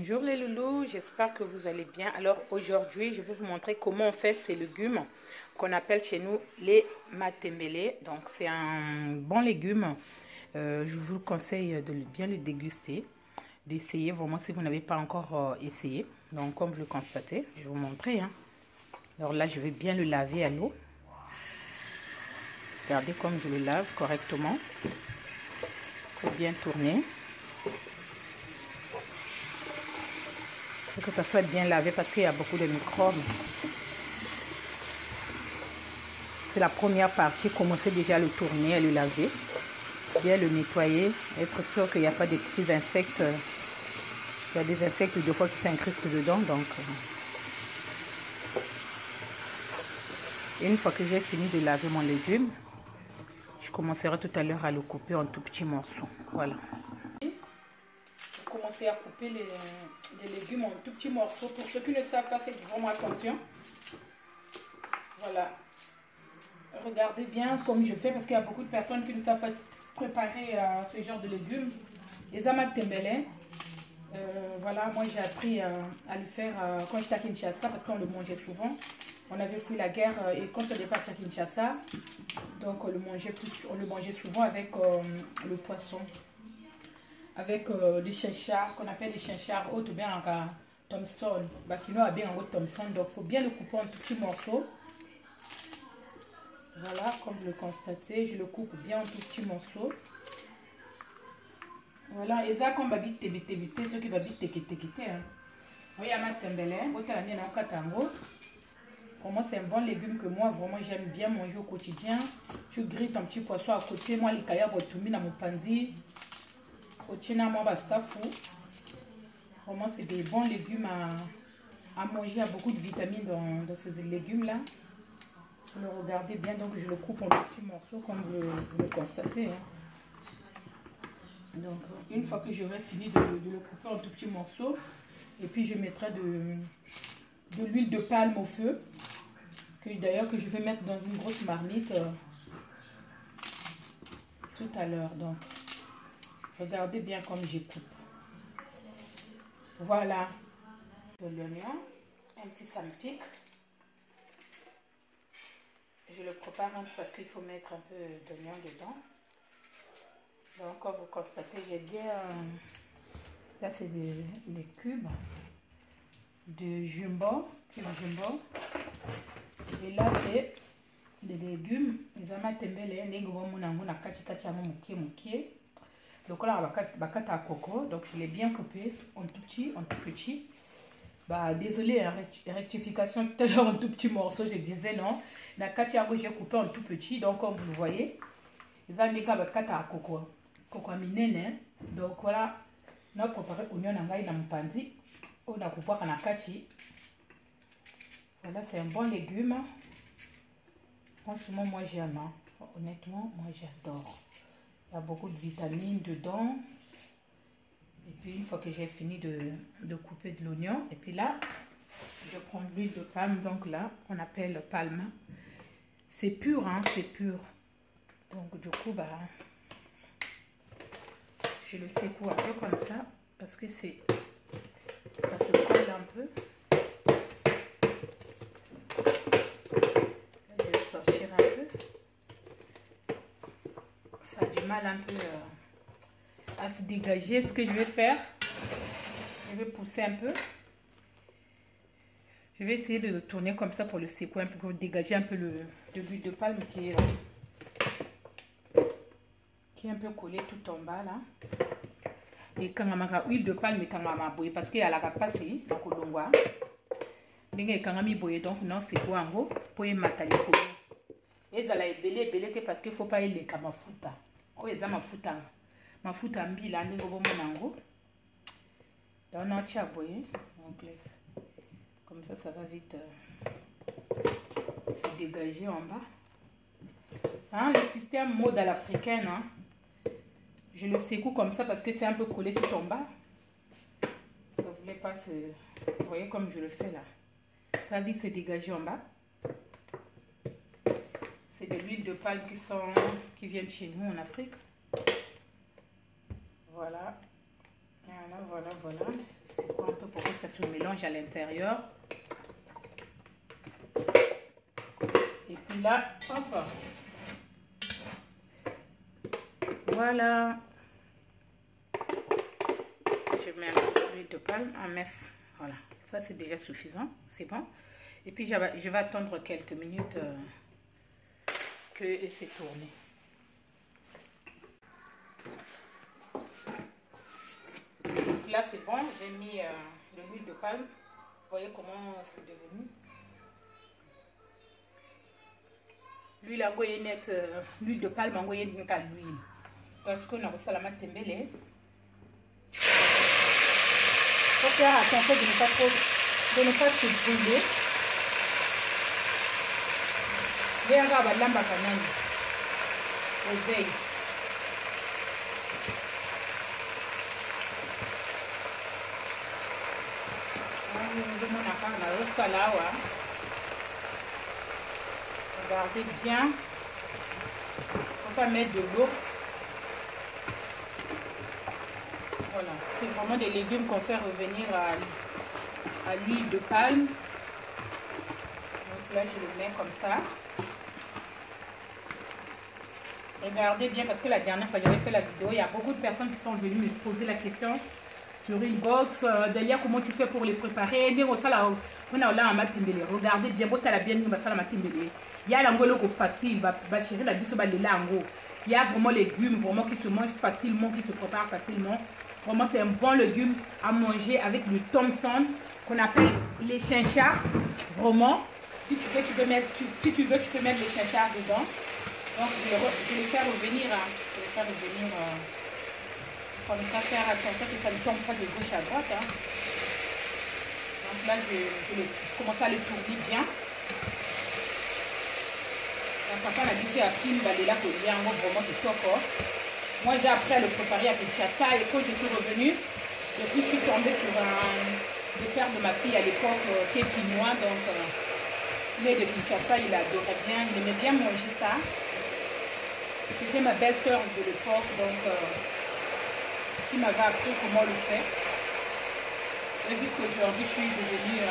Bonjour les loulous, j'espère que vous allez bien. Alors aujourd'hui, je vais vous montrer comment on fait ces légumes qu'on appelle chez nous les matembele. Donc c'est un bon légume. Je vous conseille de bien le déguster, d'essayer vraiment si vous n'avez pas encore essayé. Donc comme vous le constatez, je vais vous montrer. Alors là, je vais bien le laver à l'eau. Regardez comme je le lave correctement. Il faut bien tourner. Que ça soit bien lavé parce qu'il y a beaucoup de microbes. C'est la première partie. Commencez déjà à le tourner, à le laver, bien le nettoyer, être sûr qu'il n'y a pas de petits insectes. Il y a des insectes deux fois qui s'incrustent dedans. Donc une fois que j'ai fini de laver mon légume, je commencerai tout à l'heure à le couper en tout petits morceaux. Voilà. Commencer à couper les légumes en tout petits morceaux. Pour ceux qui ne savent pas, faites vraiment attention. Voilà. Regardez bien comme je fais parce qu'il y a beaucoup de personnes qui ne savent pas préparer ce genre de légumes. Les matembele. Voilà, moi j'ai appris à le faire quand j'étais à Kinshasa parce qu'on le mangeait souvent. On avait fui la guerre et quand on est parti à Kinshasa, donc on le mangeait souvent avec le poisson. Avec les chinchards, qu'on appelle les chinchards, ou bien en Thompson. Bakino a bien en Thompson, donc il faut bien le couper en tout petits morceaux. Voilà, comme vous le constatez, je le coupe bien en tout petits morceaux. Voilà, et ça, comme babite tébité, ceux qui babite tékété. Oui, à ma tembele, pour moi, c'est un bon légume que moi, vraiment, j'aime bien manger au quotidien. Tu grilles ton petit poisson à côté. Moi, les kaya botoumi dans mon panzi. Vraiment, c'est des bons légumes à manger. Il y a beaucoup de vitamines dans ces légumes-là. Vous le regardez bien, donc je le coupe en petits morceaux comme vous le constatez. Donc, une fois que j'aurai fini de le couper en tout petits morceaux, et puis je mettrai de l'huile de palme au feu, d'ailleurs que je vais mettre dans une grosse marmite tout à l'heure. Donc, regardez bien comme je coupe. Voilà. De l'oignon, même si ça me pique. Je le prépare un peu parce qu'il faut mettre un peu d'oignon dedans. Donc, comme vous constatez, j'ai bien... Là, c'est des cubes de jumbo. Et là, c'est des légumes. Les matembele, donc là, bakata coco. Donc, je l'ai bien coupé en tout petit. Bah, désolé, hein, rectification tout à l'heure en tout petit morceau, je disais non. La katia j'ai coupé en tout petit, donc comme vous le voyez, les amis bakata coco minene. Donc voilà, on a préparé oignon nangai na mpanzi, on a coupé na kati. Voilà, c'est un bon légume. Franchement, moi j'aime. Honnêtement, moi j'adore. Il y a beaucoup de vitamines dedans. Et puis une fois que j'ai fini de couper de l'oignon, et puis là, je prends de l'huile de palme. Donc là, on appelle palme. C'est pur, hein, c'est pur. Donc du coup, bah, je le secoue un peu comme ça, parce que ça se colle un peu. Là, je vais le sortir un peu. Ça a du mal un peu à se dégager. Ce que je vais faire, je vais pousser un peu. Je vais essayer de le tourner comme ça pour le secouer un peu, pour dégager un peu de l'huile de palme qui est un peu collée tout en bas là. Et quand on a l'huile de palme, quand on a boyé, parce qu'il y a la capacité, donc on voit. Mais quand on a boyé, donc non, c'est quoi en gros pour y mettre les coups. Et ça l'a belé parce qu'il ne faut pas y les kamafuta. Oh, ils ont mafuta mbila ndingo bomo nango. Dans notre chaboyé, on place. Comme ça va vite se dégager en bas. Hein, le système mode à l'africaine, hein, je le secoue comme ça parce que c'est un peu collé tout en bas. Ça ne voulait pas se... Vous voyez comme je le fais là. Ça va vite se dégager en bas. C'est de l'huile de palme qui viennent chez nous en Afrique. Voilà. Voilà. C'est un peu se mélange à l'intérieur. Et puis là, hop. Voilà. Je mets un peu d'huile de palme en messe. Voilà, ça c'est déjà suffisant, c'est bon. Et puis je vais attendre quelques minutes que c'est tourné. Donc là c'est bon, j'ai mis de l'huile de palme. Vous voyez comment c'est devenu. L'huile est nette, l'huile de palme est nette à l'huile. Parce qu'on a reçu la matembele. Il faut faire attention de ne pas se brûler. Les gens vont l'amba quand même. Oseille. Regardez bien. Il ne faut pas mettre de l'eau. Voilà, c'est vraiment des légumes qu'on fait revenir à l'huile de palme. Donc là, je le mets comme ça. Regardez bien, parce que la dernière fois, j'avais fait la vidéo, il y a beaucoup de personnes qui sont venues me poser la question sur une box. D'ailleurs, comment tu fais pour les préparer? Regardez bien, il y a l'angolo facile, il y a vraiment les légumes vraiment qui se mangent facilement, qui se préparent facilement. Vraiment, c'est un bon légume à manger avec le Thompson qu'on appelle les chinchards. Vraiment, si tu veux, tu peux mettre les chinchards dedans. Donc, je vais le faire revenir, comme ça, faire attention que ça ne tombe pas de gauche à droite. Hein. Donc là, je commence à le tourner bien. Quand on a dit à film, là, vraiment de toco. Moi, j'ai appris à le préparer à Kinshasa et quand je suis revenue, depuis, je suis tombée sur le père de ma fille à l'époque qui est chinois. Donc, il est de Kinshasa, il adorait bien, il aimait bien manger ça. C'était ma belle-sœur de l'époque, donc, qui m'avait appris comment le faire. Et vu qu'aujourd'hui, je suis devenue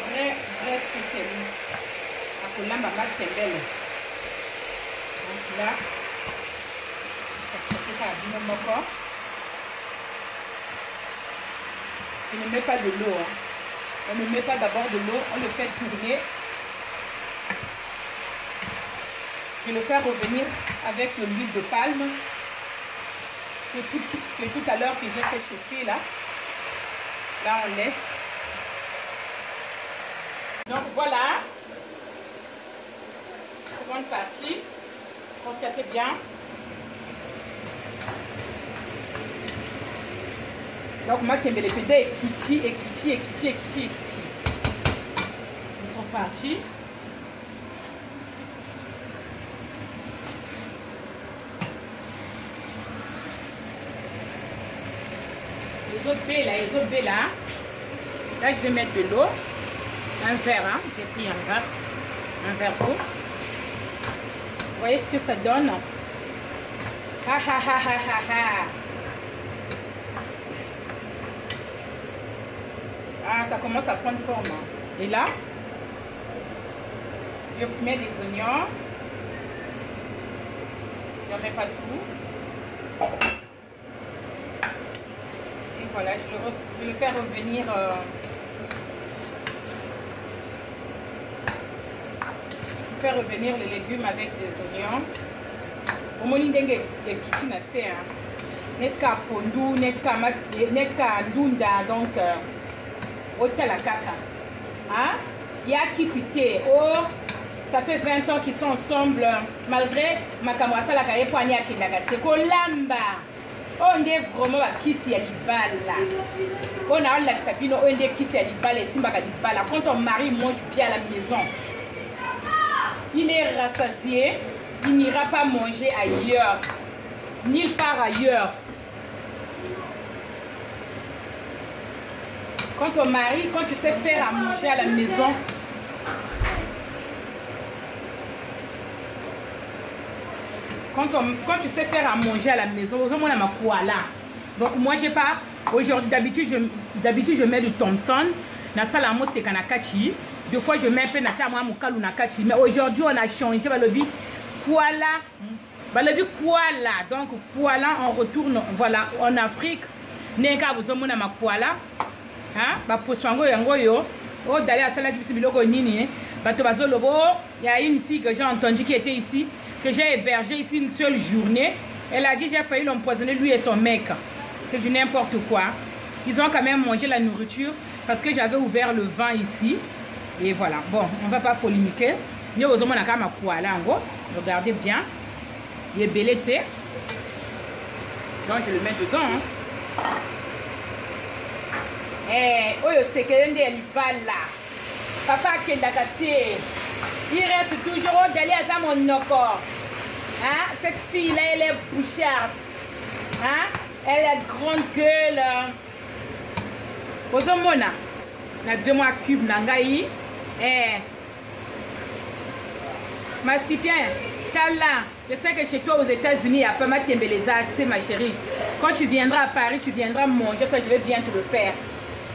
vrai spécialiste. À Colamba, c'est belle. Donc là, je ne mets pas de l'eau. Hein. On ne met pas d'abord de l'eau, on le fait tourner. Je le fais revenir avec l'huile de palme que tout à l'heure que j'ai fait chauffer là. Là on laisse. Donc voilà. Seconde partie. Constatez bien. Donc moi qui me les faisais et kitty. Nous sommes partis. Les autres baies là. Là je vais mettre de l'eau. Un verre, hein. J'ai pris un verre d'eau. Vous voyez ce que ça donne? Ah, ça commence à prendre forme. Et là, je mets des oignons. Je ne mets pas tout. Et voilà, je le fais revenir. Je fais revenir les légumes avec des oignons. Au moins, il y a des petits nassés. Netka pondu, netka ndunda, donc. Hôtel à Kaka. Hein? Il y a qui fité. Oh, ça fait 20 ans qu'ils sont ensemble. Malgré ma camarade la cahier poignée à Kinagate. Kolamba. On est vraiment à qui s'y a l'ibala. On a la sapino, on est qui s'y a l'ibala et Simba l'ibala. Quand ton mari mange bien à la maison, il est rassasié. Il n'ira pas manger ailleurs. Nulle part ailleurs. Quand ton mari, quand tu sais faire à manger à la maison, quand tu sais faire à manger à la maison, vraiment on a ma koala. Donc moi j'ai pas Aujourd'hui, d'habitude, je mets du Thompson. Na salamo c'est kanakati. Deux fois, je mets un peu na moi mukalu nakati. Mais aujourd'hui, on a changé. Balobi Kuala. Balobi Kuala. Donc, Kuala, on retourne, voilà, en Afrique. Neka, vous avez ma Kuala. Hein? Ba poswango yango yo. Oh, d'aller à Salaki Biloko Nini. Bato Bazolobo. Il y a une fille que j'ai entendue qui était ici, que j'ai hébergée ici une seule journée. Elle a dit j'ai failli l'empoisonner, lui et son mec. C'est du n'importe quoi. Ils ont quand même mangé la nourriture parce que j'avais ouvert le vent ici. Et voilà. Bon, on ne va pas polémiquer. Regardez bien. Il est belleté. Donc je le mets dedans. Hein. Eh, oh, c'est que elle va là. Papa Kendakati. Il reste toujours d'aller à mon noko. Hein? Cette fille là, elle est boucharde. Hein? Elle a grande gueule. Ozomona. Na 2 mois cube nangai. Eh. Massipien, Tala. Je sais que chez toi aux États-Unis, il y a pas mal de tembeleza, ma chérie. Quand tu viendras à Paris, tu viendras manger, que je vais bien te le faire.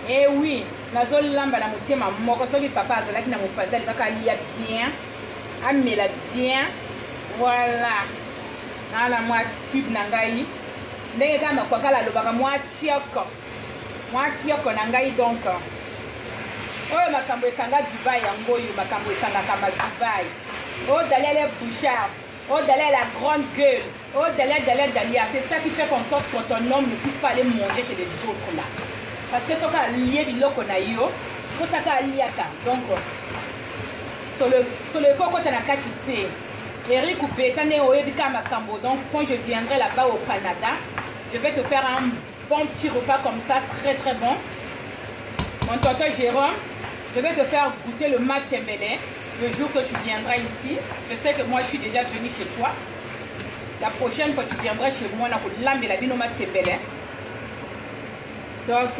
Eh oui, nazo lamba na motema moko soki papa azalaki na mopazali kaka alia bien, amela bien. Voilà. Ala moi cube na ngai. Ndenge kaka makwaka la lobaka moi tioko. Moi tioko na ngai donc. Oyo makambo ekanga Dubai yango yo makambo ekanga kama Dubai. Oh Dalia est bouchard. Oh Dalia la grande gueule. Oh Dalia. C'est ça qui fait qu'en sorte que ton homme ne puisse pas aller manger chez les autres là. Parce que ça a lié biloko na yo, faut ça a lié à donc sur le coco tu as katité. Eric coupé tu as oebika makambo. Donc quand je viendrai là-bas au Canada, je vais te faire un bon petit repas comme ça très bon. Mon tonton Jérôme, je vais te faire goûter le matembele le jour que tu viendras ici. Je sais que moi je suis déjà venue chez toi. La prochaine fois tu viendras chez moi, on a lambe la bino matembele. Donc,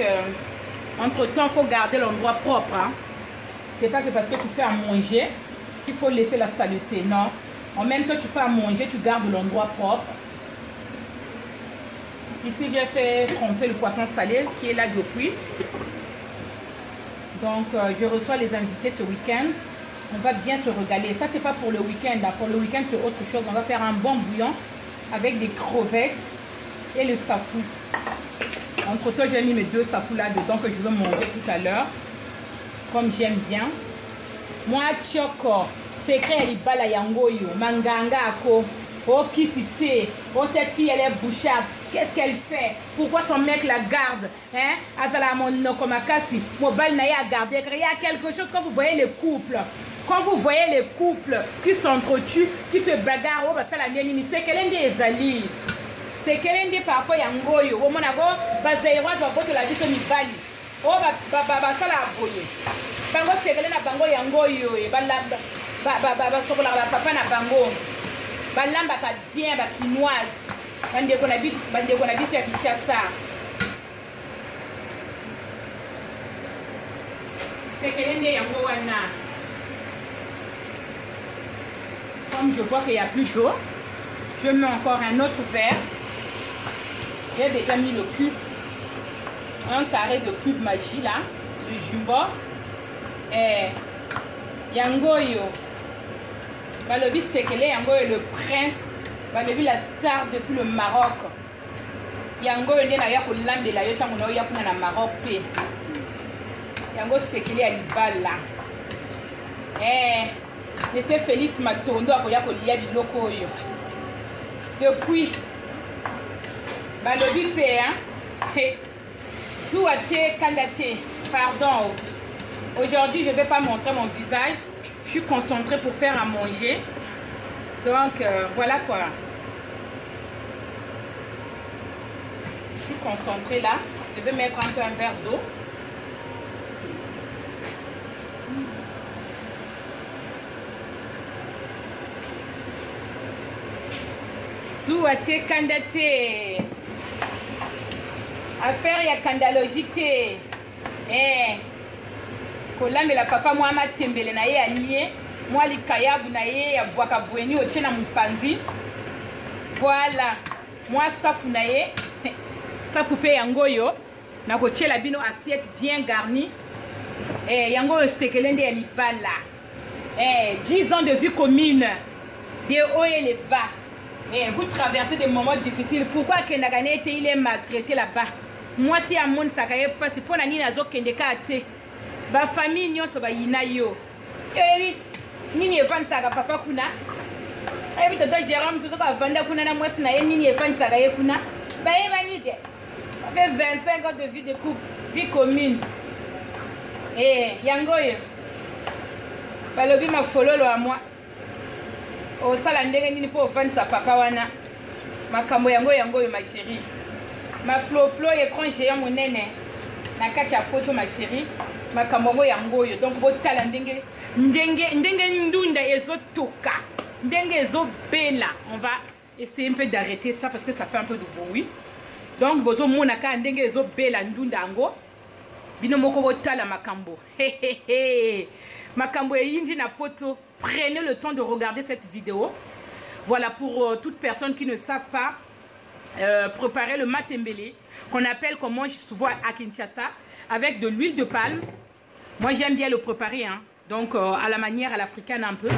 entre-temps, il faut garder l'endroit propre. Hein. C'est pas que parce que tu fais à manger qu'il faut laisser la saleté. Non. En même temps, tu fais à manger, tu gardes l'endroit propre. Ici, j'ai fait tremper le poisson salé qui est là depuis. Donc, je reçois les invités ce week-end. On va bien se régaler. Ça, c'est pas pour le week-end. Pour le week-end, c'est autre chose. On va faire un bon bouillon avec des crevettes et le safou. Entre temps, j'ai mis mes 2 safou là dedans que je veux manger tout à l'heure. Comme j'aime bien. Moi, Tchoko, secret Libala Yangoyo, Manganga Ako, oh Kisite, oh cette fille elle est boucharde. Qu'est-ce qu'elle fait? Pourquoi son mec la garde? Hein? Azala Monokomakasi, Mobile Naya a gardé. Il y a quelque chose quand vous voyez les couples. Quand vous voyez les couples qui s'entretuent, qui se bagarrent, oh, bah ça la nienne, c'est qu'elle est des alliés. C'est qu'elle est parfois yangoyo. Au monago, bazaïro, je vais te la dire mi bali. Oh, ça la boye. Bango, c'est qu'elle est na bango yangoyo. Balamba, sur la papa na bango. Balamba, ta bien, ba quinoise. Bande qu'on habite, c'est à Kinshasa. C'est qu'elle est yango wana. Comme je vois qu'il y a plus d'eau, je mets encore un autre verre. J'ai déjà mis le cube, un carré de cube magie là, du jumbo. Et yangoyo, Balobi Sekele, yangoyo le prince, Balobi la star depuis le Maroc. Yangoyo n'est pas pour l'âme la yota mon oya pour na Maroc pe. Yango Sekele alibal là. Monsieur Félix Matondo a pour lier biloko yo. Depuis Balobi pe hein. Souate Kandate, pardon. Aujourd'hui, je ne vais pas montrer mon visage. Je suis concentrée pour faire à manger. Donc, voilà quoi. Je suis concentrée là. Je vais mettre un peu un verre d'eau. Souate Kandate. Affaire ya kandalogité. Kolambe la papa moi ma tembele na ye allié. Moi li kayabu na ye ya bwaka bweni o tena mpanzi. Voilà. Moi safu na ye. Safu pe yangoyo. Nako la bino assiette bien garnie. Yango sekelende ya libala. 10 ans de vie commune. Des hauts et les bas. Vous traversez des moments difficiles. Pourquoi Kendagane il est maltraité là-bas? Moi si à mon sakaye parce que pour nani nazo kendeka ate. Ba famille nyonso ba yinayo. Nini evans saka papa kuna. Ebi toto Jérôme tout ka vanda kuna na mwasi na ye nini evans saka ye kuna. Ba ye bani de. Ça fait 25 ans de vie de couple, vie commune. Yangoye. Balobi ma fololo à moi. O sala ndenge nini po vanda sa papa wana. Makambo yangoye ma chérie. Ma flo écran géant monene. Na kati ya poto ma chérie. Makambo yangoyo. Donc bo tala ndenge ndunda ezotoka. Ndenge ezobela. On va essayer un peu d'arrêter ça parce que ça fait un peu de bruit. Donc bozo monaka ndenge ezobela ndunda ngo. Bino moko bo tala makambo. Makambo yindi na poto. Prenez le temps de regarder cette vidéo. Voilà pour toutes personnes qui ne savent pas préparer le matembele, qu'on appelle comme moi souvent à Kinshasa, avec de l'huile de palme. Moi j'aime bien le préparer, hein. Donc à la manière à l'africaine un peu.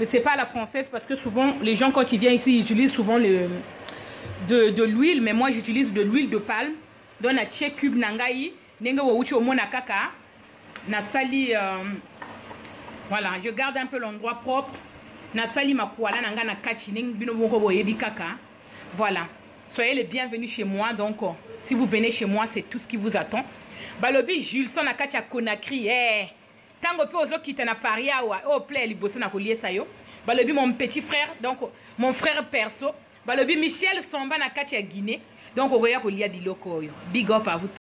Mais c'est pas à la française parce que souvent les gens quand ils viennent ici ils utilisent souvent de l'huile, mais moi j'utilise de l'huile de palme. Donc na tche cube nangai, nenga wo uchi omona kaka, na sali voilà, je garde un peu l'endroit propre. Na sali makuala nanga na kachi ning bino moko boyebi kaka. Voilà. Soyez les bienvenus chez moi. Donc, si vous venez chez moi, c'est tout ce qui vous attend. Balobi Jules, son akacha Conakry. Tango pe ozo kita na paria wa. Oh, play liboso na kolie sayo. Balobi mon petit frère, donc mon frère perso. Balobi Michel Somba na kacha Guinée. Donc, ogoya kolia biloko yo. Big up à vous.